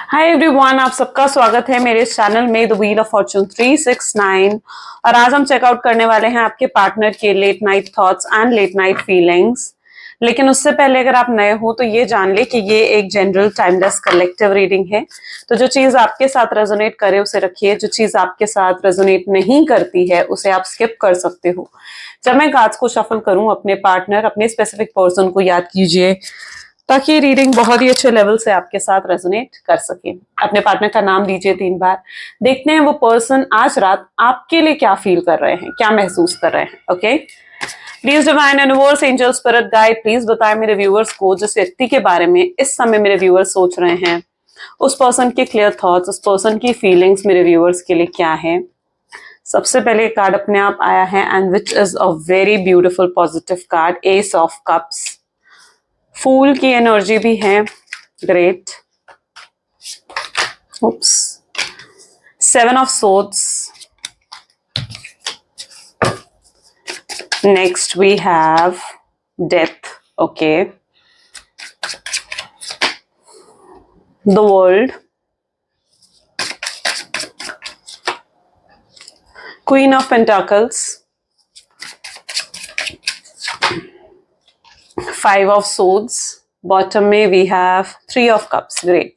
Hi everyone, आप सबका स्वागत है मेरे इस चैनल में द व्हील ऑफ फॉर्चून 369। और आज हम चेकआउट करने वाले हैं आपके पार्टनर के late night thoughts and late night feelings. लेकिन उससे पहले अगर आप नए हो तो ये जान ले कि ये एक जनरल टाइमलेस कलेक्टिव रीडिंग है। तो जो चीज आपके साथ रेजोनेट करे उसे रखिए, जो चीज आपके साथ रेजोनेट नहीं करती है उसे आप स्किप कर सकते हो। जब मैं कार्ड्स को शफल करूं, अपने पार्टनर, अपने स्पेसिफिक पर्सन को याद कीजिए ताकि ये रीडिंग बहुत ही अच्छे लेवल से आपके साथ रेजोनेट कर सके। अपने पार्टनर का नाम दीजिए 3 बार। देखते हैं वो पर्सन आज रात आपके लिए क्या फील कर रहे हैं, क्या महसूस कर रहे हैं। Okay, please divine universe, angel, spirit guide, please बताएं मेरे व्यूअर्स को जिस व्यक्ति के बारे में इस समय मेरे व्यूअर्स सोच रहे हैं, उस पर्सन के क्लियर थॉट्स, उस पर्सन की फीलिंग्स मेरे व्यूअर्स के लिए क्या है। सबसे पहले कार्ड अपने आप आया है and which is a very beautiful positive card, ace of cups. फूल की एनर्जी भी है, great. oops 7 of swords, next we have death, okay, the world, queen of pentacles, 5 of swords, bottom में we have 3 of cups, great।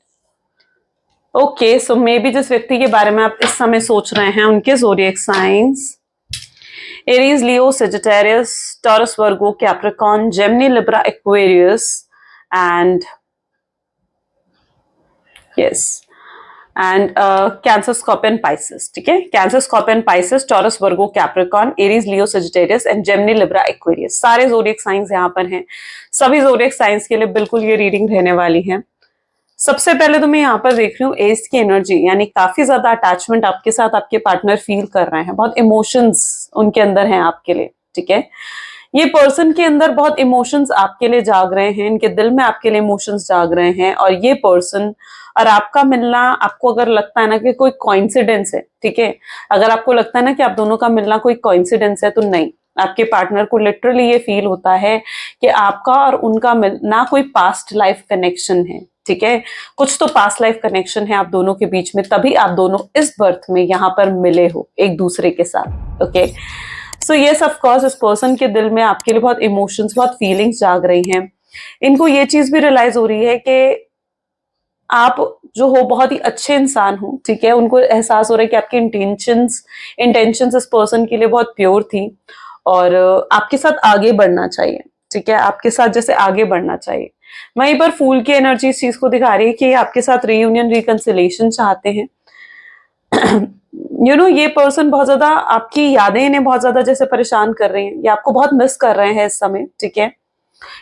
Okay, so may be जिस व्यक्ति के बारे में आप इस समय सोच रहे हैं उनके zodiac science Aries, Leo, Sagittarius, taurus, Virgo, Capricorn, Gemini, Libra, Aquarius and yes and cancer, scorpion, Pisces. ठीक है, cancer, scorpion, Pisces, taurus, Virgo, Capricorn, Aries, Leo, Sagittarius and Gemini, Libra, Aquarius, सारे ज़ोडिएक साइंस यहाँ पर हैं। सभी zodiac science के लिए बिल्कुल ये रीडिंग रहने वाली है। सबसे पहले तो मैं यहाँ पर देख रही हूँ एस की एनर्जी, यानी काफी ज्यादा अटैचमेंट आपके साथ आपके पार्टनर फील कर रहे हैं, बहुत इमोशंस उनके अंदर हैं आपके लिए। ठीक है, ये पर्सन के अंदर बहुत इमोशंस आपके लिए जाग रहे हैं, इनके दिल में आपके लिए इमोशंस जाग रहे हैं। और ये पर्सन और आपका मिलना, आपको अगर लगता है ना कि कोई कोइंसिडेंस है, ठीक है, अगर आपको लगता है ना कि आप दोनों का मिलना कोई कोइंसिडेंस है तो नहीं, आपके पार्टनर को लिटरली ये फील होता है कि आपका और उनका मिलना कोई पास्ट लाइफ कनेक्शन है। ठीक है, कुछ तो पास्ट लाइफ कनेक्शन है आप दोनों के बीच में, तभी आप दोनों इस बर्थ में यहाँ पर मिले हो एक दूसरे के साथ। Okay, so yes, of course इस पर्सन के दिल में आपके लिए बहुत इमोशंस, बहुत फीलिंग्स जाग रही हैं। इनको ये चीज भी रियलाइज हो रही है कि आप जो हो बहुत ही अच्छे इंसान हो। ठीक है, उनको एहसास हो रहा है कि आपकी इंटेंशंस इस पर्सन के लिए बहुत प्योर थी और आपके साथ आगे बढ़ना चाहिए। ठीक है, आपके साथ जैसे आगे बढ़ना चाहिए। वहीं पर फूल की एनर्जी इस चीज को दिखा रही है कि आपके साथ रीयूनियन, रिकंसिलेशन चाहते हैं। ये पर्सन बहुत ज्यादा आपकी यादें इन्हें बहुत ज्यादा जैसे परेशान कर रही हैं, ये आपको बहुत मिस कर रहे हैं इस समय। ठीक है,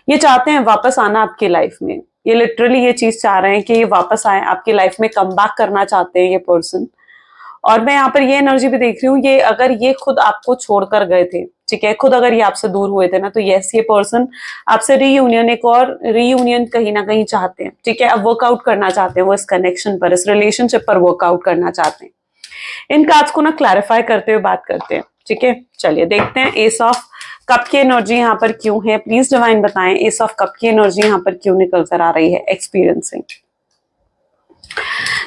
ये चाहते हैं वापस आना आपकी लाइफ में, ये लिटरली ये चीज चाह रहे हैं कि ये वापस आए आपकी लाइफ में, कम बैक करना चाहते हैं ये पर्सन। और मैं यहाँ पर ये एनर्जी भी देख रही हूँ, ये अगर ये खुद आपको छोड़कर गए थे, ठीक है, खुद अगर ये आपसे दूर हुए थे ना, तो यस, ये पर्सन आपसे रीयूनियन, एक और रीयूनियन कहीं ना कहीं चाहते हैं। ठीक है, अब वर्कआउट करना चाहते हैं वो इस कनेक्शन पर, इस रिलेशनशिप पर वर्कआउट करना चाहते हैं। इन कार्ड्स को ना क्लैरिफाई करते हुए बात करते हैं। ठीक है, चलिए देखते हैं एस ऑफ कप की एनर्जी यहाँ पर क्यों है। प्लीज डिवाइन बताएं एस ऑफ कप की एनर्जी यहाँ पर क्यों निकल कर आ रही है। एक्सपीरियंसिंग,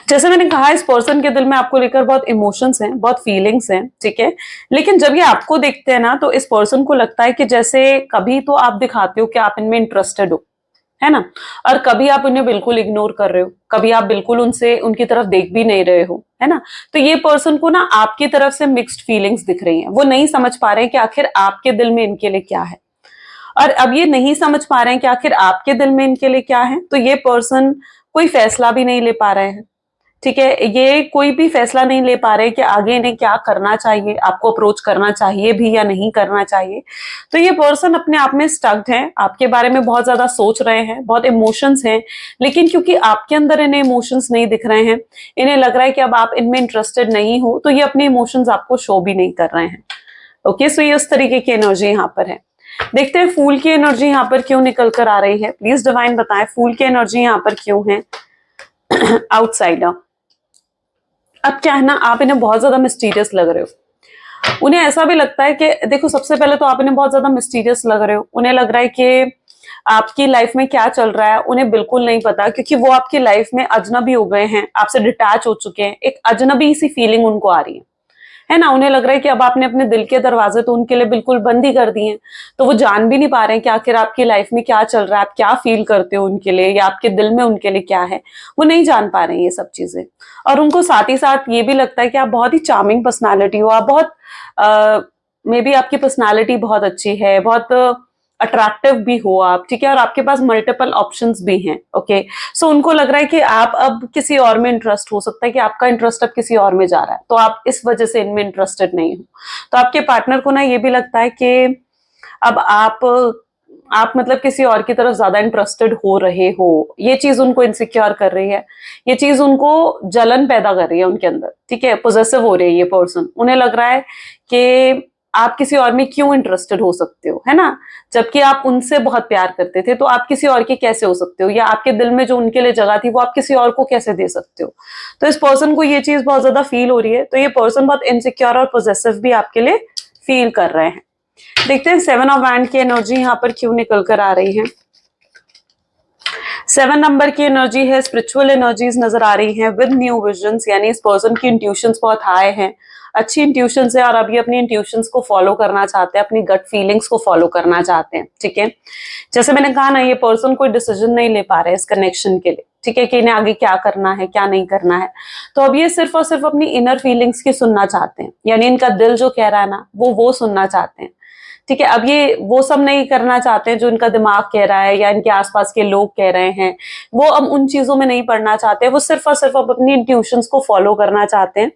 जैसे मैंने कहा, इस पर्सन के दिल में आपको लेकर बहुत इमोशंस हैं, बहुत फीलिंग्स हैं। ठीक है, लेकिन जब ये आपको देखते हैं ना तो इस पर्सन को लगता है कि जैसे कभी तो आप दिखाते हो कि आप इनमें इंटरेस्टेड हो, है ना, और कभी आप उन्हें बिल्कुल इग्नोर कर रहे हो, कभी आप बिल्कुल उनसे उनकी तरफ देख भी नहीं रहे हो, है ना। तो ये पर्सन को ना आपकी तरफ से मिक्स्ड फीलिंग्स दिख रही हैं, वो नहीं समझ पा रहे हैं कि आखिर आपके दिल में इनके लिए क्या है। और अब ये नहीं समझ पा रहे हैं कि आखिर आपके दिल में इनके लिए क्या है, तो ये पर्सन कोई फैसला भी नहीं ले पा रहे हैं। ठीक है, ये कोई भी फैसला नहीं ले पा रहे कि आगे इन्हें क्या करना चाहिए, आपको अप्रोच करना चाहिए भी या नहीं करना चाहिए। तो ये पर्सन अपने आप में स्टक्ड है, आपके बारे में बहुत ज्यादा सोच रहे हैं, बहुत इमोशंस हैं, लेकिन क्योंकि आपके अंदर इन्हें इमोशंस नहीं दिख रहे हैं, इन्हें लग रहा है कि अब आप इनमें इंटरेस्टेड नहीं हो, तो ये अपने इमोशंस आपको शो भी नहीं कर रहे हैं। ओके, सो ये उस तरीके की एनर्जी यहाँ पर है। देखते हैं फूल की एनर्जी यहाँ पर क्यों निकल कर आ रही है। प्लीज डिवाइन बताएं फूल की एनर्जी यहाँ पर क्यों है। आउटसाइडर, अब क्या है ना, आप इन्हें बहुत ज्यादा मिस्टीरियस लग रहे हो। उन्हें ऐसा भी लगता है कि देखो, सबसे पहले तो आप इन्हें बहुत ज्यादा मिस्टीरियस लग रहे हो। उन्हें लग रहा है कि आपकी लाइफ में क्या चल रहा है उन्हें बिल्कुल नहीं पता, क्योंकि वो आपकी लाइफ में अजनबी हो गए हैं, आपसे डिटैच हो चुके हैं, एक अजनबी सी फीलिंग उनको आ रही है ना। उन्हें लग रहा है कि अब आपने अपने दिल के दरवाजे तो उनके लिए बिल्कुल बंद ही कर दिए हैं, तो वो जान भी नहीं पा रहे हैं कि आखिर आपकी लाइफ में क्या चल रहा है, आप क्या फील करते हो उनके लिए, या आपके दिल में उनके लिए क्या है, वो नहीं जान पा रहे हैं ये सब चीजें। और उनको साथ ही साथ ये भी लगता है कि आप बहुत ही चार्मिंग पर्सनालिटी हो, आप बहुत मे बी आपकी पर्सनालिटी बहुत अच्छी है, बहुत अट्रैक्टिव भी हो आप, ठीक है, और आपके पास मल्टीपल ऑप्शंस भी हैं। ओके, सो उनको लग रहा है कि आप अब किसी और में इंटरेस्ट, हो सकता है कि आपका इंटरेस्ट अब किसी और में जा रहा है, तो आप इस वजह से इनमें इंटरेस्टेड नहीं हो। तो आपके पार्टनर को ना ये भी लगता है कि अब आप मतलब किसी और की तरफ ज्यादा इंटरेस्टेड हो रहे हो, ये चीज उनको इनसिक्योर कर रही है, ये चीज उनको जलन पैदा कर रही है उनके अंदर, ठीक है, पोजेसिव हो रही है ये पर्सन। उन्हें लग रहा है कि आप किसी और में क्यों इंटरेस्टेड हो सकते हो, है ना, जबकि आप उनसे बहुत प्यार करते थे, तो आप किसी और के कैसे हो सकते हो, या आपके दिल में जो उनके लिए जगह थी वो आप किसी और को कैसे दे सकते हो। तो इस पर्सन को ये चीज बहुत ज्यादा फील हो रही है, तो ये पर्सन बहुत इनसिक्योर और पोजेसिव भी आपके लिए फील कर रहे हैं। देखते हैं 7 ऑफ वैंड की एनर्जी यहाँ पर क्यों निकल कर आ रही है। 7 नंबर की एनर्जी है, स्पिरिचुअल एनर्जीज नजर आ रही हैं विद न्यू विजन्स, यानी इस पर्सन की इंट्यूशंस बहुत हाई हैं, अच्छी इंट्यूशंस है, और अभी अपनी इंट्यूशंस को फॉलो करना चाहते हैं, अपनी गट फीलिंग्स को फॉलो करना चाहते हैं, ठीक है। जैसे मैंने कहा ना, ये पर्सन कोई डिसीजन नहीं ले पा रहे इस कनेक्शन के लिए, ठीक है, कि इन्हें आगे क्या करना है क्या नहीं करना है। तो अब ये सिर्फ और सिर्फ अपनी इनर फीलिंग्स की सुनना चाहते हैं, यानी इनका दिल जो कह रहा है ना वो सुनना चाहते हैं, ठीक है। अब ये वो सब नहीं करना चाहते हैं जो इनका दिमाग कह रहा है या इनके आसपास के लोग कह रहे हैं, वो अब उन चीजों में नहीं पड़ना चाहते, वो सिर्फ और सिर्फ अब अपनी इंट्यूशंस को फॉलो करना चाहते हैं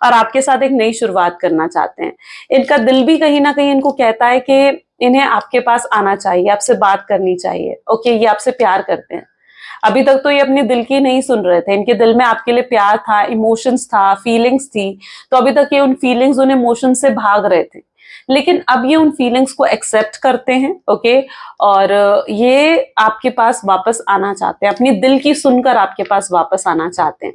और आपके साथ एक नई शुरुआत करना चाहते हैं। इनका दिल भी कहीं ना कहीं इनको कहता है कि इन्हें आपके पास आना चाहिए, आपसे बात करनी चाहिए, ओके, ये आपसे प्यार करते हैं। अभी तक तो ये अपने दिल की नहीं सुन रहे थे, इनके दिल में आपके लिए प्यार था, इमोशंस था, फीलिंग्स थी, तो अभी तक ये उन फीलिंग्स उन इमोशंस से भाग रहे थे, लेकिन अब ये उन फीलिंग्स को एक्सेप्ट करते हैं, ओके, और ये आपके पास वापस आना चाहते हैं, अपनी दिल की सुनकर आपके पास वापस आना चाहते हैं।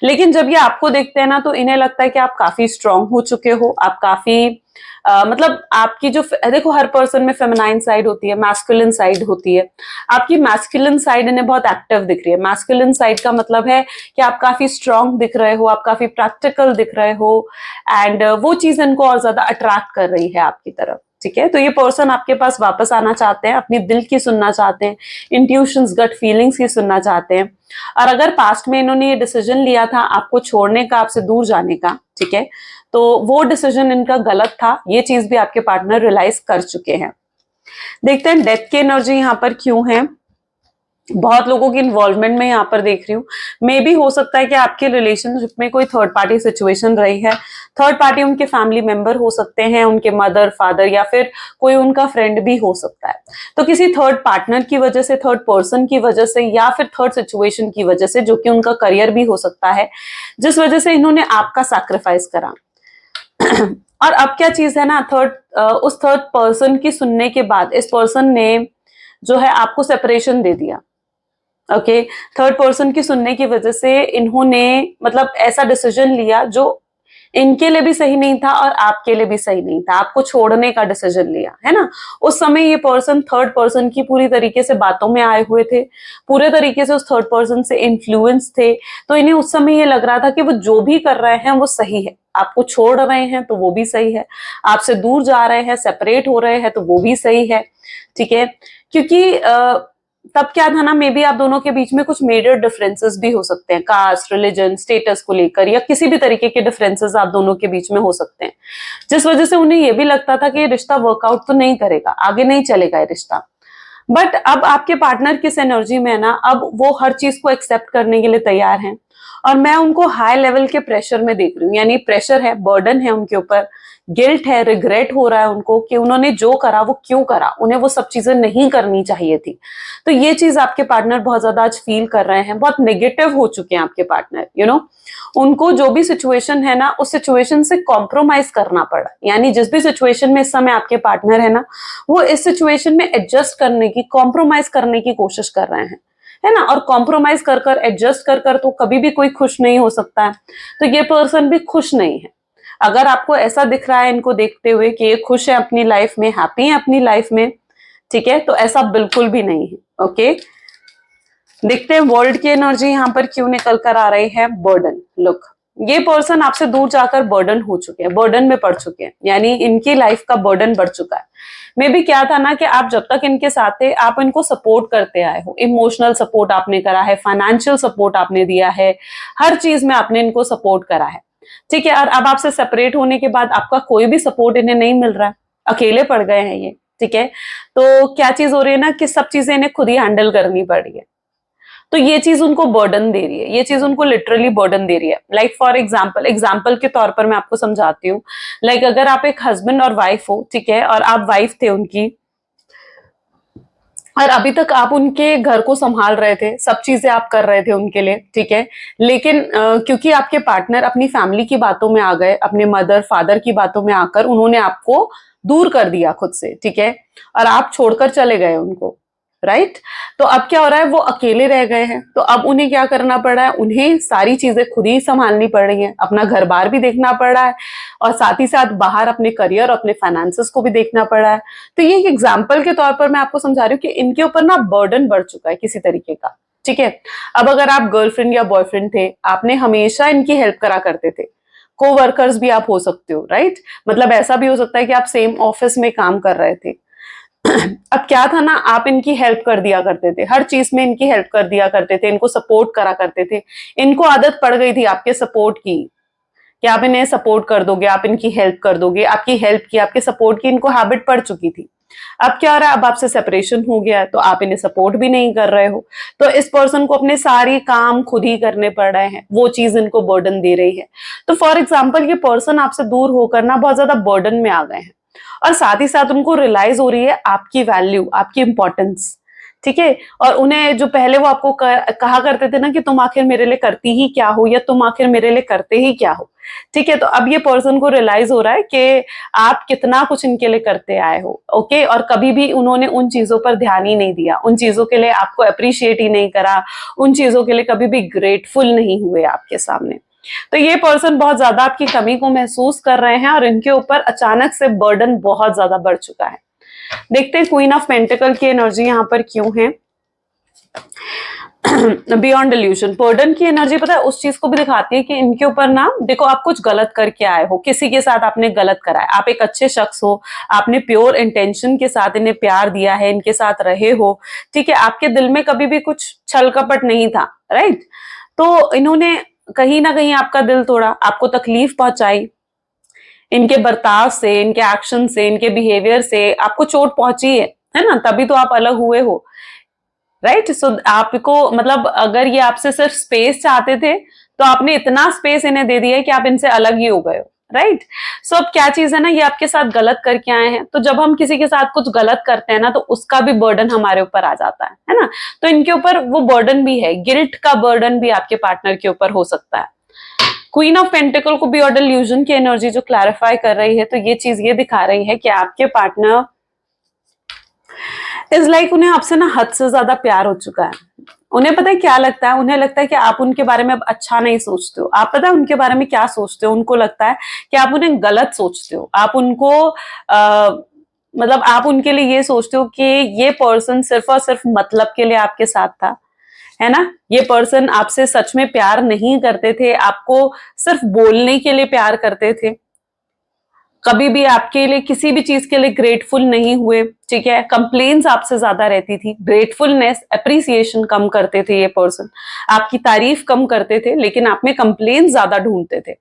लेकिन जब ये आपको देखते हैं ना, तो इन्हें लगता है कि आप काफी स्ट्रांग हो चुके हो, आप काफी मतलब आपकी जो, देखो हर पर्सन में फेमिनाइन साइड होती है, मैस्कुलिन साइड होती है, आपकी मैस्कुलिन साइड इन्हें बहुत एक्टिव दिख रही है। मैस्कुलिन साइड का मतलब है कि आप काफी स्ट्रांग दिख रहे हो, आप काफी प्रैक्टिकल दिख रहे हो, एंड वो चीज इनको और ज्यादा अट्रैक्ट कर रही है आपकी तरफ, ठीक है। तो ये पर्सन आपके पास वापस आना चाहते हैं, अपनी दिल की सुनना चाहते हैं, इंट्यूशंस गट फीलिंग्स की सुनना चाहते हैं। और अगर पास्ट में इन्होंने ये डिसीजन लिया था आपको छोड़ने का, आपसे दूर जाने का, ठीक है, तो वो डिसीजन इनका गलत था, ये चीज भी आपके पार्टनर रियलाइज कर चुके हैं। देखते हैं डेथ की एनर्जी यहाँ पर क्यों है। बहुत लोगों की इन्वॉल्वमेंट में यहाँ पर देख रही हूँ, मे भी हो सकता है कि आपके रिलेशनशिप में कोई थर्ड पार्टी सिचुएशन रही है। थर्ड पार्टी उनके फैमिली मेंबर हो सकते हैं, उनके मदर फादर, या फिर कोई उनका फ्रेंड भी हो सकता है। तो किसी थर्ड पार्टनर की वजह से, थर्ड पर्सन की वजह से, या फिर थर्ड सिचुएशन की वजह से, जो कि उनका करियर भी हो सकता है, जिस वजह से इन्होंने आपका सैक्रिफाइस करा। और अब क्या चीज है ना, उस थर्ड पर्सन की सुनने के बाद इस पर्सन ने जो है आपको सेपरेशन दे दिया, ओके। थर्ड पर्सन की सुनने की वजह से इन्होंने मतलब ऐसा डिसीजन लिया जो इनके लिए भी सही नहीं था और आपके लिए भी सही नहीं था, आपको छोड़ने का डिसीजन लिया, है ना। उस समय ये पर्सन थर्ड पर्सन की पूरी तरीके से बातों में आए हुए थे, पूरे तरीके से उस थर्ड पर्सन से इन्फ्लुएंस थे, तो इन्हें उस समय ये लग रहा था कि वो जो भी कर रहे हैं वो सही है, आपको छोड़ रहे हैं तो वो भी सही है, आपसे दूर जा रहे हैं, सेपरेट हो रहे हैं तो वो भी सही है, ठीक है। क्योंकि तब क्या था ना, मे बी आप दोनों के बीच में कुछ मेजर डिफरेंसेस भी हो सकते हैं, कास्ट, रिलीजन, स्टेटस को लेकर, या किसी भी तरीके के डिफरेंसेस आप दोनों के बीच में हो सकते हैं, जिस वजह से उन्हें यह भी लगता था कि ये रिश्ता वर्कआउट तो नहीं करेगा, आगे नहीं चलेगा ये रिश्ता। बट अब आपके पार्टनर किस एनर्जी में है ना, अब वो हर चीज को एक्सेप्ट करने के लिए तैयार हैं, और मैं उनको हाई लेवल के प्रेशर में देख रही हूँ, यानी प्रेशर है, बर्डन है उनके ऊपर, गिल्ट है, रिग्रेट हो रहा है उनको कि उन्होंने जो करा वो क्यों करा, उन्हें वो सब चीजें नहीं करनी चाहिए थी। तो ये चीज आपके पार्टनर बहुत ज्यादा आज फील कर रहे हैं, बहुत नेगेटिव हो चुके हैं आपके पार्टनर, यू नो। उनको जो भी सिचुएशन है ना, उस सिचुएशन से कॉम्प्रोमाइज करना पड़ा, यानी जिस भी सिचुएशन में इस समय आपके पार्टनर है ना, वो इस सिचुएशन में एडजस्ट करने की, कॉम्प्रोमाइज करने की कोशिश कर रहे हैं, है ना। और कॉम्प्रोमाइज कर कर, एडजस्ट कर कर तो कभी भी कोई खुश नहीं हो सकता है, तो ये पर्सन भी खुश नहीं है। अगर आपको ऐसा दिख रहा है इनको देखते हुए कि ये खुश है अपनी लाइफ में, हैप्पी है अपनी लाइफ में, ठीक है, तो ऐसा बिल्कुल भी नहीं है। ओके, देखते हैं वर्ल्ड की एनर्जी यहाँ पर क्यों निकल कर आ रही है। बर्डन, लुक, ये पर्सन आपसे दूर जाकर बर्डन हो चुके हैं, बर्डन में पड़ चुके हैं, यानी इनकी लाइफ का बर्डन बढ़ चुका है। मे भी क्या था ना कि आप जब तक इनके साथ थे आप इनको सपोर्ट करते आए हो, इमोशनल सपोर्ट आपने करा है, फाइनेंशियल सपोर्ट आपने दिया है, हर चीज में आपने इनको सपोर्ट करा है। ठीक है, और अब आपसे सेपरेट होने के बाद आपका कोई भी सपोर्ट इन्हें नहीं मिल रहा है, अकेले पड़ गए हैं ये। ठीक है, तो क्या चीज हो रही है ना कि सब चीजें इन्हें खुद ही हैंडल करनी पड़ रही है, तो ये चीज उनको बर्डन दे रही है, ये चीज उनको लिटरली बर्डन दे रही है। लाइक फॉर एग्जाम्पल के तौर पर मैं आपको समझाती हूँ। लाइक अगर आप एक हस्बैंड और वाइफ हो, ठीक है, और आप वाइफ थे उनकी, और अभी तक आप उनके घर को संभाल रहे थे, सब चीजें आप कर रहे थे उनके लिए, ठीक है, लेकिन क्योंकि आपके पार्टनर अपनी फैमिली की बातों में आ गए, अपने मदर फादर की बातों में आकर उन्होंने आपको दूर कर दिया खुद से, ठीक है, और आप छोड़कर चले गए उनको, राइट। तो अब क्या हो रहा है, वो अकेले रह गए हैं, तो अब उन्हें क्या करना पड़ रहा है, उन्हें सारी चीजें खुद ही संभालनी पड़ रही हैं, अपना घर बार भी देखना पड़ रहा है, और साथ ही साथ बाहर अपने करियर, अपने फाइनेंसेस को भी देखना पड़ रहा है। तो ये एक एग्जाम्पल के तौर पर मैं आपको समझा रही हूँ कि इनके ऊपर ना बर्डन बढ़ चुका है किसी तरीके का। ठीक है, अब अगर आप गर्लफ्रेंड या बॉयफ्रेंड थे, आपने हमेशा इनकी हेल्प करा करते थे, को वर्कर्स भी आप हो सकते हो, राइट, मतलब ऐसा भी हो सकता है कि आप सेम ऑफिस में काम कर रहे थे। अब क्या था ना, आप इनकी हेल्प कर दिया करते थे, हर चीज में इनकी हेल्प कर दिया करते थे, इनको सपोर्ट करा करते थे, इनको आदत पड़ गई थी आपके सपोर्ट की, कि आप इन्हें सपोर्ट कर दोगे, आप इनकी हेल्प कर दोगे, आपकी हेल्प की, आपके सपोर्ट की इनको हैबिट पड़ चुकी थी। अब क्या हो रहा है, अब आपसे सेपरेशन हो गया है, तो आप इन्हें सपोर्ट भी नहीं कर रहे हो, तो इस पर्सन को अपने सारे काम खुद ही करने पड़ रहे हैं, वो चीज इनको बर्डन दे रही है। तो फॉर एग्जाम्पल ये पर्सन आपसे दूर होकर ना बहुत ज्यादा बर्डन में आ गए हैं, और साथ ही साथ उनको रियलाइज हो रही है आपकी वैल्यू, आपकी इंपॉर्टेंस। ठीक है, और उन्हें जो पहले वो आपको कहा करते थे ना कि तुम आखिर मेरे लिए करती ही क्या हो, या तुम आखिर मेरे लिए करते ही क्या हो। ठीक है, तो अब ये पर्सन को रियलाइज हो रहा है कि आप कितना कुछ इनके लिए करते आए हो। ओके, और कभी भी उन्होंने उन चीजों पर ध्यान ही नहीं दिया, उन चीजों के लिए आपको अप्रिशिएट ही नहीं करा, उन चीजों के लिए कभी भी ग्रेटफुल नहीं हुए आपके सामने। तो ये पर्सन बहुत ज्यादा आपकी कमी को महसूस कर रहे हैं, और इनके ऊपर अचानक से बर्डन बहुत ज्यादा बढ़ चुका है। देखते हैं क्वीन ऑफ पेंटिकल की एनर्जी यहाँ पर क्यों है। बियॉन्ड डिल्यूशन, बर्डन की एनर्जी पता है उस चीज को भी दिखाती है कि इनके ऊपर ना, देखो आप कुछ गलत करके आए हो, किसी के साथ आपने गलत करा है, आप एक अच्छे शख्स हो, आपने प्योर इंटेंशन के साथ इन्हें प्यार दिया है, इनके साथ रहे हो, ठीक है, आपके दिल में कभी भी कुछ छल कपट नहीं था, राइट। तो इन्होंने कहीं ना कहीं आपका दिल तोड़ा, आपको तकलीफ पहुंचाई, इनके बर्ताव से, इनके एक्शन से, इनके बिहेवियर से आपको चोट पहुंची है ना, तभी तो आप अलग हुए हो, राइट। सो आपको मतलब अगर ये आपसे सिर्फ स्पेस चाहते थे, तो आपने इतना स्पेस इन्हें दे दिया है कि आप इनसे अलग ही हो गए हो, राइट। सो अब क्या चीज है ना, ये आपके साथ गलत करके आए हैं, तो जब हम किसी के साथ कुछ गलत करते हैं ना, तो उसका भी बर्डन हमारे ऊपर आ जाता है ना। तो इनके ऊपर वो बर्डन भी है, गिल्ट का बर्डन भी आपके पार्टनर के ऊपर हो सकता है। क्वीन ऑफ पेंटिकल को भी और डिल्यूजन की एनर्जी जो क्लैरिफाई कर रही है, तो ये चीज ये दिखा रही है कि आपके पार्टनर इज लाइक उन्हें आपसे ना हद से ज्यादा प्यार हो चुका है। उन्हें पता है क्या लगता है, उन्हें लगता है कि आप उनके बारे में अब अच्छा नहीं सोचते हो। आप पता है उनके बारे में क्या सोचते हो, उनको लगता है कि आप उन्हें गलत सोचते हो, आप उनको मतलब आप उनके लिए ये सोचते हो कि ये पर्सन सिर्फ और सिर्फ मतलब के लिए आपके साथ था, है ना। ये पर्सन आपसे सच में प्यार नहीं करते थे, आपको सिर्फ बोलने के लिए प्यार करते थे, कभी भी आपके लिए किसी भी चीज के लिए ग्रेटफुल नहीं हुए। ठीक है, कंप्लेन्स आपसे ज्यादा रहती थी, ग्रेटफुलनेस अप्रिसिएशन कम करते थे ये पर्सन, आपकी तारीफ कम करते थे, लेकिन आप में कंप्लेन्स ज्यादा ढूंढते थे,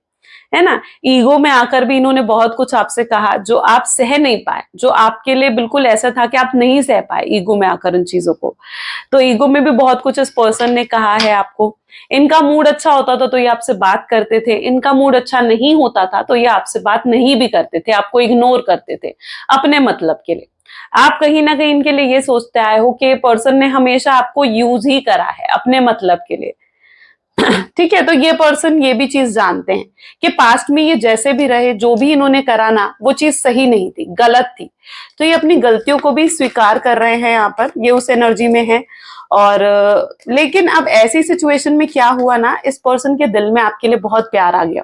है ना। ईगो में आकर भी इन्होंने बहुत कुछ आपसे कहा जो आप सह नहीं पाए, जो आपके लिए बिल्कुल ऐसा था कि आप नहीं सह पाए ईगो में आकर उन चीजों को। तो ईगो में भी बहुत कुछ इस पर्सन ने कहा है आपको। इनका मूड अच्छा होता था तो ये आपसे बात करते थे, इनका मूड अच्छा नहीं होता था तो ये आपसे बात नहीं भी करते थे, आपको इग्नोर करते थे अपने मतलब के लिए। आप कहीं ना कहीं इनके लिए ये सोचते आए हो कि पर्सन ने हमेशा आपको यूज ही करा है अपने मतलब के लिए। ठीक है, तो ये पर्सन ये भी चीज जानते हैं कि पास्ट में ये जैसे भी रहे, जो भी इन्होंने करा ना, वो चीज सही नहीं थी, गलत थी। तो ये अपनी गलतियों को भी स्वीकार कर रहे हैं, यहाँ पर ये उस एनर्जी में है। और लेकिन अब ऐसी सिचुएशन में क्या हुआ ना, इस पर्सन के दिल में आपके लिए बहुत प्यार आ गया,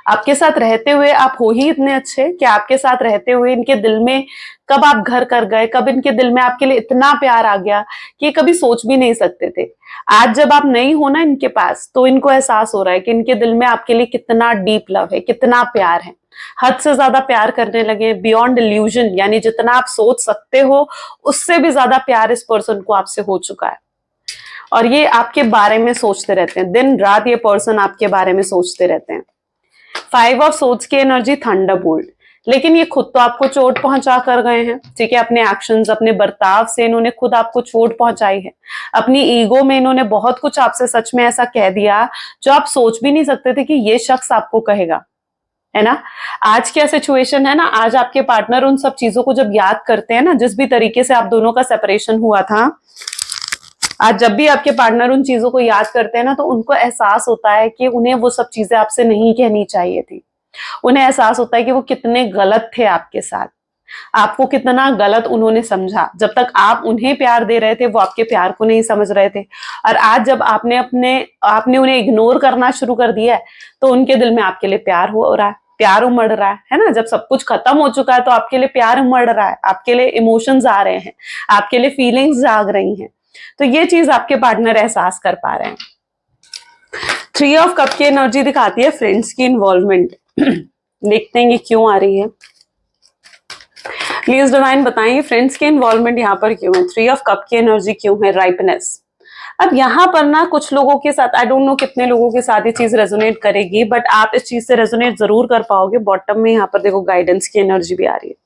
आपके साथ रहते हुए आप हो ही इतने अच्छे कि आपके साथ रहते हुए इनके दिल में कब आप घर कर गए, कब इनके दिल में आपके लिए इतना प्यार आ गया कि ये कभी सोच भी नहीं सकते थे। आज जब आप नहीं हो ना इनके पास, तो इनको एहसास हो रहा है कि इनके दिल में आपके लिए कितना डीप लव है, कितना प्यार है। हद से ज्यादा प्यार करने लगे, बियॉन्ड इल्यूजन, यानी जितना आप सोच सकते हो उससे भी ज्यादा प्यार इस पर्सन को आपसे हो चुका है। और ये आपके बारे में सोचते रहते हैं, दिन रात ये पर्सन आपके बारे में सोचते रहते हैं। 5 ऑफ सोर्ड्स की एनर्जी थंडरबोल्ट, लेकिन ये खुद तो आपको चोट पहुंचा कर गए हैं, ठीक है। अपने एक्शंस, अपने बर्ताव से इन्होंने खुद आपको चोट पहुंचाई है। अपनी ईगो में इन्होंने बहुत कुछ आपसे सच में ऐसा कह दिया जो आप सोच भी नहीं सकते थे कि ये शख्स आपको कहेगा, है ना। आज क्या सिचुएशन है ना, आज आपके पार्टनर उन सब चीजों को जब याद करते हैं ना, जिस भी तरीके से आप दोनों का सेपरेशन हुआ था, आज जब भी आपके पार्टनर उन चीजों को याद करते हैं ना, तो उनको एहसास होता है कि उन्हें वो सब चीजें आपसे नहीं कहनी चाहिए थी। उन्हें एहसास होता है कि वो कितने गलत थे आपके साथ, आपको कितना गलत उन्होंने समझा। जब तक आप उन्हें प्यार दे रहे थे, वो आपके प्यार को नहीं समझ रहे थे। और आज जब आपने उन्हें इग्नोर करना शुरू कर दिया है, तो उनके दिल में आपके लिए प्यार हो रहा है, प्यार उमड़ रहा है ना। जब सब कुछ खत्म हो चुका है, तो आपके लिए प्यार उमड़ रहा है, आपके लिए इमोशंस आ रहे हैं, आपके लिए फीलिंग्स जाग रही हैं। तो ये चीज आपके पार्टनर एहसास कर पा रहे हैं। 3 ऑफ कप की एनर्जी दिखाती है फ्रेंड्स की इन्वॉल्वमेंट। देखते हैं ये क्यों आ रही है। प्लीज डिवाइन बताएंगे फ्रेंड्स की इन्वॉल्वमेंट यहाँ पर क्यों है, 3 ऑफ कप की एनर्जी क्यों है, राइपनेस। अब यहाँ पर ना कुछ लोगों के साथ, आई डोंट नो कितने लोगों के साथ ये चीज रेजोनेट करेगी, बट आप इस चीज से रेजोनेट जरूर कर पाओगे। बॉटम में यहाँ पर देखो गाइडेंस की एनर्जी भी आ रही है।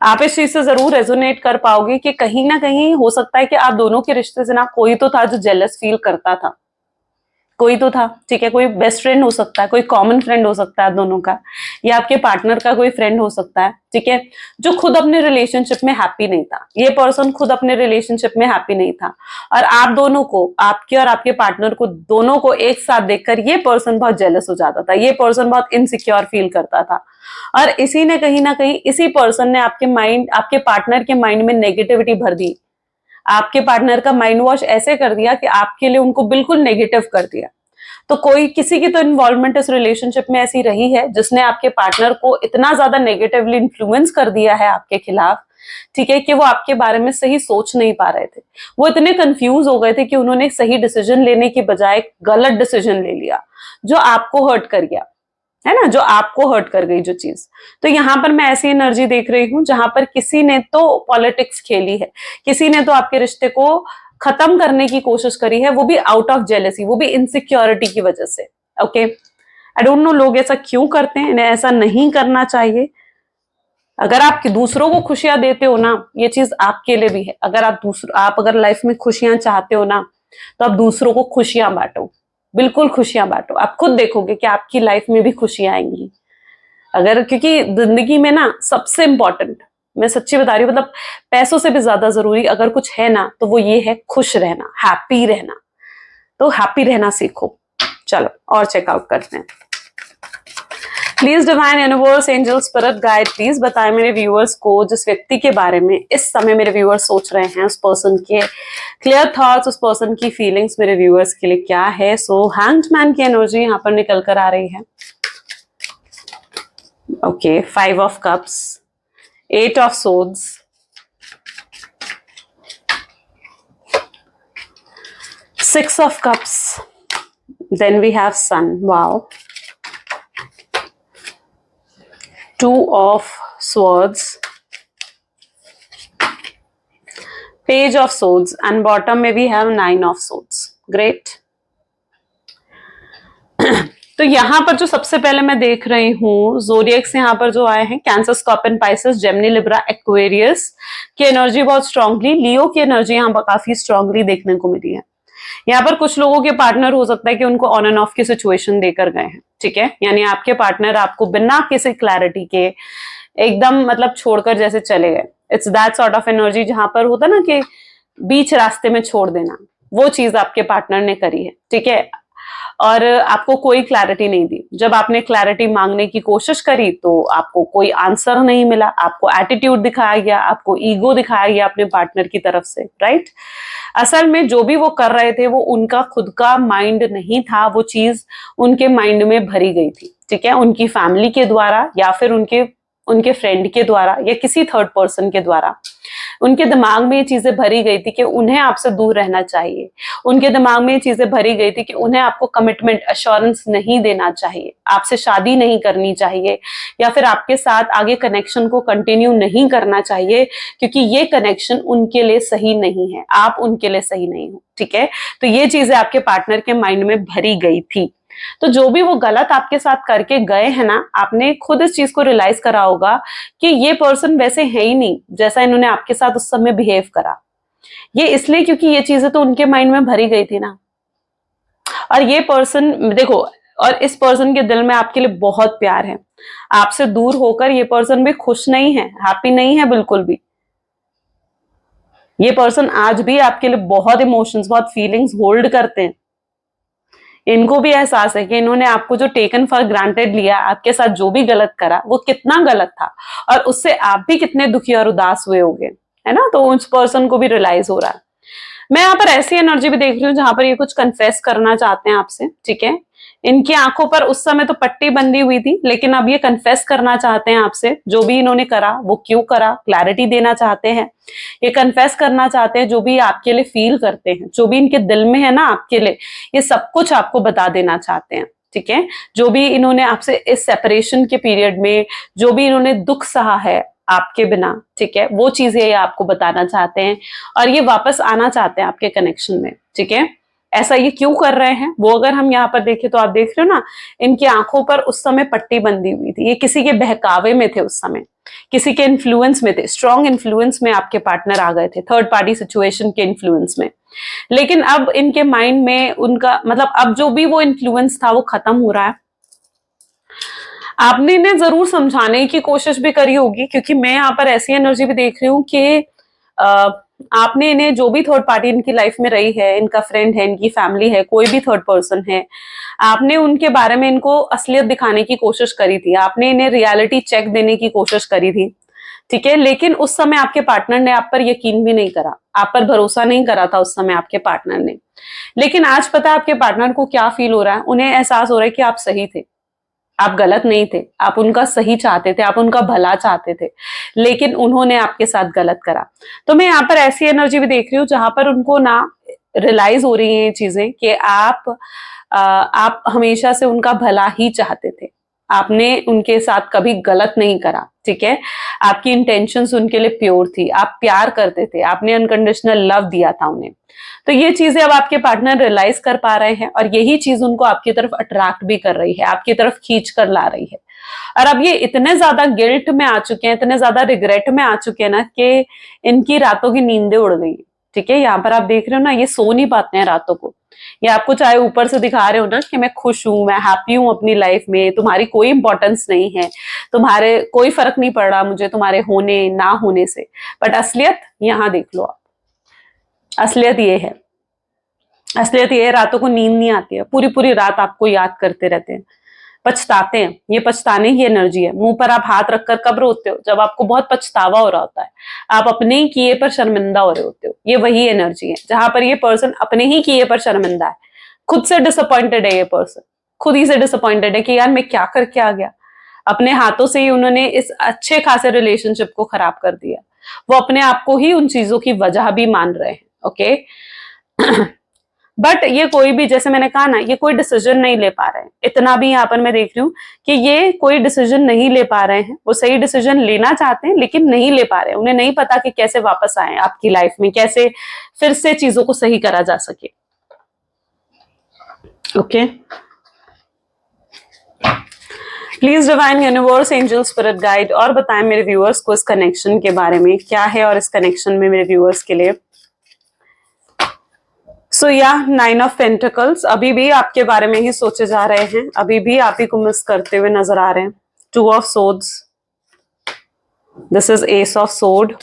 आप इस चीज से जरूर रेजोनेट कर पाओगे कि कहीं ना कहीं हो सकता है कि आप दोनों के रिश्ते से ना कोई तो था जो जेलस फील करता था, कोई तो था, ठीक है। कोई बेस्ट फ्रेंड हो सकता है, कोई कॉमन फ्रेंड हो सकता है दोनों का, या आपके पार्टनर का कोई फ्रेंड हो सकता है, ठीक है, जो खुद अपने रिलेशनशिप में हैप्पी नहीं था। ये पर्सन खुद अपने रिलेशनशिप में हैप्पी नहीं था, और आप दोनों को, आपके और आपके पार्टनर को, दोनों को एक साथ देखकर ये पर्सन बहुत जेलस हो जाता था, ये पर्सन बहुत इनसिक्योर फील करता था। और इसी ने कहीं ना कहीं, इसी पर्सन ने आपके पार्टनर के माइंड में नेगेटिविटी भर दी। आपके पार्टनर का माइंड वॉश ऐसे कर दिया कि आपके लिए उनको बिल्कुल नेगेटिव कर दिया। तो कोई किसी की तो इन्वॉल्वमेंट इस रिलेशनशिप में ऐसी रही है जिसने आपके पार्टनर को इतना ज्यादा नेगेटिवली इन्फ्लुएंस कर दिया है आपके खिलाफ, ठीक है, कि वो आपके बारे में सही सोच नहीं पा रहे थे। वो इतने कंफ्यूज हो गए थे कि उन्होंने सही डिसीजन लेने की बजाय गलत डिसीजन ले लिया, जो आपको हर्ट कर गया, है ना, जो आपको हर्ट कर गई जो चीज। तो यहाँ पर मैं ऐसी एनर्जी देख रही हूं जहां पर किसी ने तो पॉलिटिक्स खेली है, किसी ने तो आपके रिश्ते को खत्म करने की कोशिश करी है, वो भी आउट ऑफ जेलसी, वो भी इनसिक्योरिटी की वजह से। ओके, आई डोंट नो लोग ऐसा क्यों करते हैं, इन्हें ऐसा नहीं करना चाहिए। अगर आप दूसरों को खुशियां देते हो ना, ये चीज आपके लिए भी है। अगर आप अगर लाइफ में खुशियां चाहते हो ना, तो आप दूसरों को खुशियां बांटो, बिल्कुल खुशियां बांटो। आप खुद देखोगे कि आपकी लाइफ में भी खुशियां आएंगी। अगर, क्योंकि जिंदगी में ना सबसे इंपॉर्टेंट, मैं सच्ची बता रही हूँ, मतलब पैसों से भी ज्यादा जरूरी अगर कुछ है ना, तो वो ये है खुश रहना, हैप्पी रहना। तो हैप्पी रहना सीखो। चलो और चेकआउट करते हैं। Please divine universe, angel, spirit guide, please बताएं मेरे व्यूअर्स को, जिस व्यक्ति के बारे में इस समय मेरे व्यूअर्स सोच रहे हैं, उस पर्सन के क्लियर थॉट्स, उस पर्सन की फीलिंग्स मेरे व्यूअर्स के लिए क्या है। सो हैंग्ड मैन की एनर्जी यहाँ पर निकल कर आ रही है। Okay, 5 of cups, 8 of swords, 6 of cups, then we have sun, wow, 2 of swords, page of swords, and bottom में we have 9 of swords. Great. तो यहाँ पर जो सबसे पहले मैं देख रही हूँ, ज़ोडिएक्स यहाँ पर जो आए हैं, cancer, scorpion, Pisces, Gemini, Libra, Aquarius की एनर्जी बहुत स्ट्रांगली, लियो की एनर्जी यहाँ पर काफी स्ट्रांगली देखने को मिली है। यहाँ पर कुछ लोगों के पार्टनर हो सकता है कि उनको ऑन एंड ऑफ की सिचुएशन देकर गए हैं, ठीक है, यानी आपके पार्टनर आपको बिना किसी क्लैरिटी के एकदम मतलब छोड़कर जैसे चले गए। It's that sort of energy जहां पर होता ना कि बीच रास्ते में छोड़ देना, वो चीज आपके पार्टनर ने करी है, ठीक है। और आपको कोई क्लैरिटी नहीं दी। जब आपने क्लैरिटी मांगने की कोशिश करी तो आपको कोई आंसर नहीं मिला, आपको एटीट्यूड दिखाया गया, आपको ईगो दिखाया गया अपने पार्टनर की तरफ से, राइट? असल में जो भी वो कर रहे थे वो उनका खुद का माइंड नहीं था, वो चीज उनके माइंड में भरी गई थी, ठीक है, उनकी फैमिली के द्वारा या फिर उनके उनके फ्रेंड के द्वारा या किसी थर्ड पर्सन के द्वारा। उनके दिमाग में ये चीजें भरी गई थी कि उन्हें आपसे दूर रहना चाहिए। उनके दिमाग में ये चीजें भरी गई थी कि उन्हें आपको कमिटमेंट अश्योरेंस नहीं देना चाहिए, आपसे शादी नहीं करनी चाहिए, या फिर आपके साथ आगे कनेक्शन को कंटिन्यू नहीं करना चाहिए, क्योंकि ये कनेक्शन उनके लिए सही नहीं है, आप उनके लिए सही नहीं हो, ठीक है? तो ये चीजें आपके पार्टनर के माइंड में भरी गई थी। तो जो भी वो गलत आपके साथ करके गए हैं ना, आपने खुद इस चीज को रियलाइज करा होगा कि ये पर्सन वैसे है ही नहीं जैसा इन्होंने आपके साथ उस समय बिहेव करा। ये इसलिए क्योंकि ये चीजें तो उनके माइंड में भरी गई थी ना। और ये पर्सन देखो, और इस पर्सन के दिल में आपके लिए बहुत प्यार है। आपसे दूर होकर ये पर्सन भी खुश नहीं है, हैप्पी नहीं है बिल्कुल भी। ये पर्सन आज भी आपके लिए बहुत इमोशंस, बहुत फीलिंग्स होल्ड करते हैं। इनको भी एहसास है कि इन्होंने आपको जो टेकन फॉर ग्रांटेड लिया, आपके साथ जो भी गलत करा वो कितना गलत था, और उससे आप भी कितने दुखी और उदास हुए होंगे, है ना? तो उस पर्सन को भी रियलाइज हो रहा है। मैं यहाँ पर ऐसी एनर्जी भी देख रही हूँ जहां पर ये कुछ कन्फेस करना चाहते हैं आपसे, ठीक है? इनकी आंखों पर उस समय तो पट्टी बंधी हुई थी, लेकिन अब ये कन्फेस करना चाहते हैं आपसे, जो भी इन्होंने करा वो क्यों करा, क्लैरिटी देना चाहते हैं। ये कन्फेस करना चाहते हैं जो भी आपके लिए फील करते हैं, जो भी इनके दिल में है ना आपके लिए, ये सब कुछ आपको बता देना चाहते हैं, ठीक है? जो भी इन्होंने आपसे इस सेपरेशन के पीरियड में जो भी इन्होंने दुख सहा है आपके बिना, ठीक है, वो चीजें ये आपको बताना चाहते हैं, और ये वापस आना चाहते हैं आपके कनेक्शन में, ठीक है? ऐसा ये क्यों कर रहे हैं वो अगर हम यहाँ पर देखें तो आप देख रहे हो ना, इनकी आंखों पर उस समय पट्टी बंधी हुई थी। ये किसी के बहकावे में थे उस समय, किसी के इन्फ्लुएंस में थे, स्ट्रॉन्ग इन्फ्लुएंस में आपके पार्टनर आ गए थे, थर्ड पार्टी सिचुएशन के इन्फ्लुएंस में। लेकिन अब इनके माइंड में उनका मतलब अब जो भी वो इन्फ्लुएंस था वो खत्म हो रहा है। आपने इन्हें जरूर समझाने की कोशिश भी करी होगी, क्योंकि मैं यहाँ पर ऐसी एनर्जी भी देख रही हूँ कि आपने इन्हें, जो भी थर्ड पार्टी इनकी लाइफ में रही है, इनका फ्रेंड है, इनकी फैमिली है, कोई भी थर्ड पर्सन है, आपने उनके बारे में इनको असलियत दिखाने की कोशिश करी थी, आपने इन्हें रियलिटी चेक देने की कोशिश करी थी, ठीक है? लेकिन उस समय आपके पार्टनर ने आप पर यकीन भी नहीं करा, आप पर भरोसा नहीं करा था उस समय आपके पार्टनर ने। लेकिन आज पता है आपके पार्टनर को क्या फील हो रहा है? उन्हें एहसास हो रहा है कि आप सही थे, आप गलत नहीं थे, आप उनका सही चाहते थे, आप उनका भला चाहते थे, लेकिन उन्होंने आपके साथ गलत करा। तो मैं यहाँ पर ऐसी एनर्जी भी देख रही हूँ जहां पर उनको ना रियलाइज हो रही है ये चीजें कि आप हमेशा से उनका भला ही चाहते थे, आपने उनके साथ कभी गलत नहीं करा, ठीक है? आपकी इंटेंशंस उनके लिए प्योर थी, आप प्यार करते थे, आपने अनकंडीशनल लव दिया था उन्हें। तो ये चीजें अब आपके पार्टनर रियलाइज कर पा रहे हैं, और यही चीज उनको आपकी तरफ अट्रैक्ट भी कर रही है, आपकी तरफ खींच कर ला रही है। और अब ये इतने ज्यादा गिल्ट में आ चुके हैं, इतने ज्यादा रिग्रेट में आ चुके हैं ना कि इनकी रातों की नींदें उड़ गई, ठीक है? यहाँ पर आप देख रहे हो ना, ये सो नहीं पाते हैं रातों को। ये आपको चाहे ऊपर से दिखा रहे हो ना कि मैं खुश हूं, मैं हैप्पी हूं अपनी लाइफ में, तुम्हारी कोई इंपॉर्टेंस नहीं है, तुम्हारे कोई फर्क नहीं पड़ रहा मुझे तुम्हारे होने ना होने से, बट असलियत यहाँ देख लो आप। असलियत ये है, असलियत ये है, रातों को नींद नहीं आती है, पूरी पूरी रात आपको याद करते रहते हैं, पछताते हैं। ये पछताने की एनर्जी है। मुंह पर आप हाथ रखकर कब रोते हो? जब आपको बहुत पछतावा हो रहा होता है, आप अपने ही किए पर शर्मिंदा हो रहे होते हो। ये वही एनर्जी है जहां पर ये पर्सन अपने ही किए पर शर्मिंदा है, खुद से डिसअपॉइंटेड है। ये पर्सन खुद ही से डिसअपॉइंटेड है कि यार मैं क्या करके आ गया, अपने हाथों से ही उन्होंने इस अच्छे खासे रिलेशनशिप को खराब कर दिया। वो अपने आप को ही उन चीजों की वजह भी मान रहे हैं, ओके? बट ये कोई भी, जैसे मैंने कहा ना, ये कोई डिसीजन नहीं ले पा रहे हैं। इतना भी यहाँ पर मैं देख रही हूँ कि ये कोई डिसीजन नहीं ले पा रहे हैं। वो सही डिसीजन लेना चाहते हैं लेकिन नहीं ले पा रहे हैं। उन्हें नहीं पता कि कैसे वापस आए आपकी लाइफ में, कैसे फिर से चीजों को सही करा जा सके, okay? Please divine universe, angel, spirit guide, और बताएं मेरे व्यूअर्स को इस कनेक्शन के बारे में क्या है, और इस कनेक्शन में मेरे व्यूअर्स के लिए। सो या 9 ऑफ पेंटिकल्स, अभी भी आपके बारे में ही सोचे जा रहे हैं, अभी भी आप ही को मिस करते हुए नजर आ रहे हैं। 2 of swords, this is S of sword,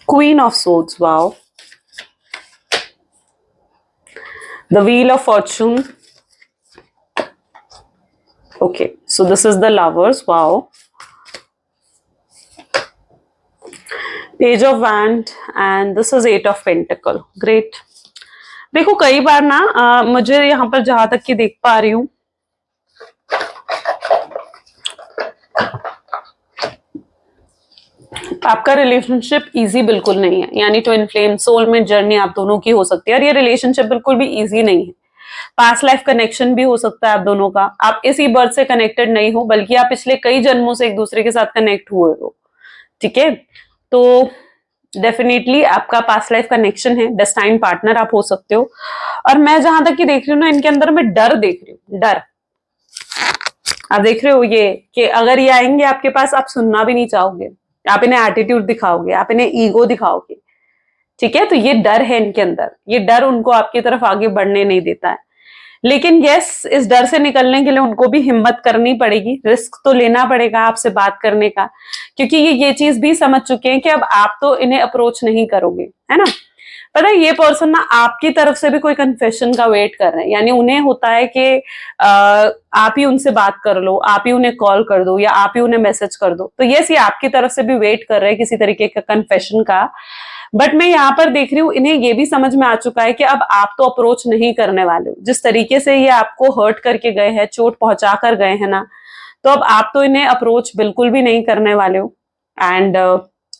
queen of swords, wow, the wheel of fortune. Okay, so this is the lovers. Wow. Page of Wand and this is Eight of Pentacle. Great. देखो कई बार ना मुझे यहाँ पर जहां तक कि देख पा रही हूँ, आपका रिलेशनशिप इजी बिल्कुल नहीं है, यानी ट्विन फ्लेम सोलमेट जर्नी आप दोनों की हो सकती है और ये रिलेशनशिप बिल्कुल भी इजी नहीं है। पास्ट लाइफ कनेक्शन भी हो सकता है आप दोनों का, आप इसी बर्थ से कनेक्टेड नहीं हो बल्कि आप पिछले कई जन्मों से एक दूसरे के साथ कनेक्ट हुए हो, ठीक है। तो डेफिनेटली आपका पास्ट लाइफ कनेक्शन है, डेस्टाइन पार्टनर आप हो सकते हो। और मैं जहां तक कि देख रही हूँ ना, इनके अंदर मैं डर देख रही हूँ, डर। आप देख रहे हो ये कि अगर ये आएंगे आपके पास, आप सुनना भी नहीं चाहोगे, आप इन्हें एटीट्यूड दिखाओगे, आप इन्हें ईगो दिखाओगे, ठीक है। तो ये डर है इनके अंदर, ये डर उनको आपकी तरफ आगे बढ़ने नहीं देता है। लेकिन यस, इस डर से निकलने के लिए उनको भी हिम्मत करनी पड़ेगी, रिस्क तो लेना पड़ेगा आपसे बात करने का, क्योंकि ये चीज भी समझ चुके हैं कि अब आप तो इन्हें अप्रोच नहीं करोगे, है ना। पता है ये पर्सन ना आपकी तरफ से भी कोई कन्फेशन का वेट कर रहे हैं, यानी उन्हें होता है कि आप ही उनसे बात कर लो, आप ही उन्हें कॉल कर दो या आप ही उन्हें मैसेज कर दो। तो यस, ये आपकी तरफ से भी वेट कर रहे हैं किसी तरीके का कन्फेशन का। बट मैं यहाँ पर देख रही हूँ इन्हें ये भी समझ में आ चुका है कि अब आप तो अप्रोच नहीं करने वाले हो। जिस तरीके से ये आपको हर्ट करके गए हैं, चोट पहुंचा कर गए हैं ना, तो अब आप तो इन्हें अप्रोच बिल्कुल भी नहीं करने वाले हो एंड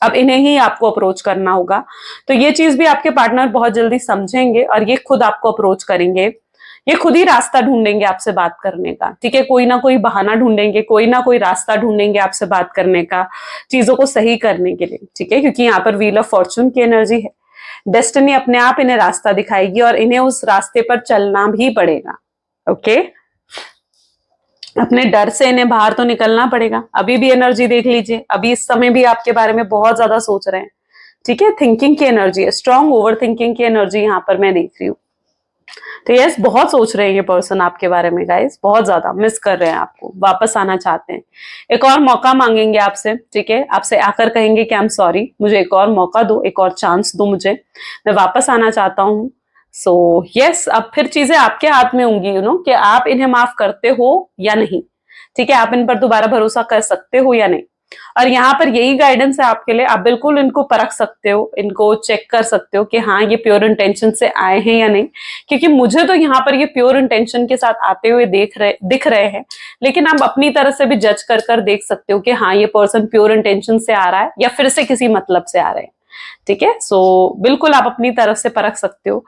अब इन्हें ही आपको अप्रोच करना होगा। तो ये चीज भी आपके पार्टनर बहुत जल्दी समझेंगे और ये खुद आपको अप्रोच करेंगे, ये खुद ही रास्ता ढूंढेंगे आपसे बात करने का, ठीक है। कोई ना कोई बहाना ढूंढेंगे, कोई ना कोई रास्ता ढूंढेंगे आपसे बात करने का, चीजों को सही करने के लिए, ठीक है। क्योंकि यहाँ पर व्हील ऑफ फॉर्चून की एनर्जी है, डेस्टिनी अपने आप इन्हें रास्ता दिखाएगी और इन्हें उस रास्ते पर चलना भी पड़ेगा, ओके। अपने डर से इन्हें बाहर तो निकलना पड़ेगा। अभी भी एनर्जी देख लीजिए, अभी इस समय भी आपके बारे में बहुत ज्यादा सोच रहे हैं, ठीक है। थिंकिंग की एनर्जी है, स्ट्रॉन्ग ओवर थिंकिंग की एनर्जी यहाँ पर मैं देख रही हूँ। तो यस, बहुत सोच रहे हैं ये पर्सन आपके बारे में गाइस, बहुत ज्यादा मिस कर रहे हैं आपको, वापस आना चाहते हैं, एक और मौका मांगेंगे आपसे, ठीक है। आपसे आकर कहेंगे कि आई एम सॉरी, मुझे एक और मौका दो, एक और चांस दो मुझे, मैं वापस आना चाहता हूँ। सो यस, अब फिर चीजें आपके हाथ में होंगी, यू नो, कि आप इन्हें माफ करते हो या नहीं, ठीक है। आप इन पर दोबारा भरोसा कर सकते हो या नहीं। और यहाँ पर यही गाइडेंस है आपके लिए, आप बिल्कुल इनको परख सकते हो, इनको चेक कर सकते हो कि हाँ ये प्योर इंटेंशन से आए हैं या नहीं। क्योंकि मुझे तो यहाँ पर ये प्योर इंटेंशन के साथ आते हुए दिख रहे हैं, लेकिन आप अपनी तरह से भी जज कर देख सकते हो कि हाँ ये पर्सन प्योर इंटेंशन से आ रहा है या फिर से किसी मतलब से आ रहे हैं, ठीक है। सो बिल्कुल आप अपनी तरफ से परख सकते हो,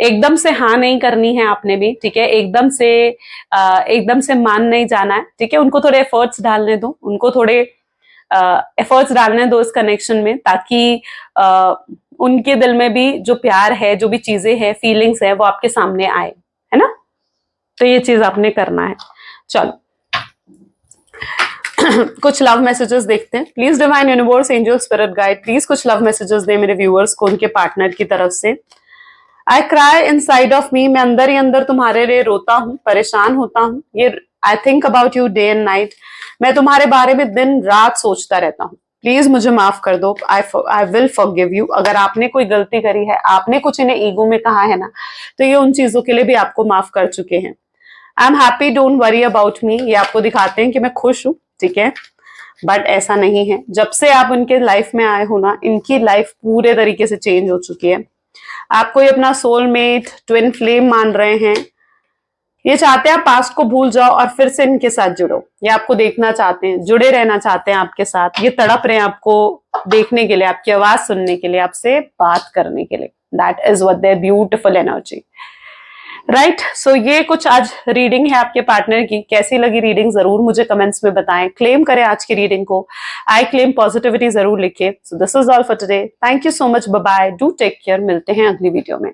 एकदम से हाँ नहीं करनी है आपने भी, ठीक है। एकदम से मान नहीं जाना है, ठीक है। उनको थोड़े एफर्ट्स डालने दो, उनको थोड़े एफर्ट्स डालने दो इस कनेक्शन में, ताकि उनके दिल में भी जो प्यार है, जो भी चीजें हैं, फीलिंग्स है, वो आपके सामने आए, है ना। तो ये चीज आपने करना है। चलो कुछ लव मैसेजेस देखते हैं। Please divine universe, angel, spirit guide, please कुछ लव मैसेजेस दे मेरे व्यूअर्स को उनके पार्टनर की तरफ से। I cry in side of me, मैं अंदर ही अंदर तुम्हारे लिए रोता हूँ, परेशान होता हूँ। ये I think about you day and night, मैं तुम्हारे बारे में दिन रात सोचता रहता हूँ। प्लीज मुझे माफ कर दो, आई विल फॉरगिव यू। अगर आपने कोई गलती करी है, आपने कुछ इन्हें ईगो में कहा है ना, तो ये उन चीजों के लिए भी आपको माफ कर चुके हैं। I am happy, don't worry about me, ये आपको दिखाते हैं कि मैं खुश हूँ, ठीक है। बट ऐसा नहीं है, जब से आप उनके लाइफ में आए हो ना, इनकी लाइफ पूरे तरीके से चेंज हो चुकी है। आपको ये अपना सोलमेट, ट्विन फ्लेम मान रहे हैं। ये चाहते हैं आप पास्ट को भूल जाओ और फिर से इनके साथ जुड़ो। ये आपको देखना चाहते हैं, जुड़े रहना चाहते हैं आपके साथ। ये तड़प रहे हैं आपको देखने के लिए, आपकी आवाज सुनने के लिए, आपसे बात करने के लिए। That is what there beautiful energy, right. So ये कुछ आज रीडिंग है आपके पार्टनर की। कैसी लगी रीडिंग जरूर मुझे कमेंट्स में बताएं। क्लेम करें आज की रीडिंग को, आई क्लेम पॉजिटिविटी जरूर लिखिए। So this is all for today, thank you so much, bye bye, do take care, मिलते हैं अगली वीडियो में।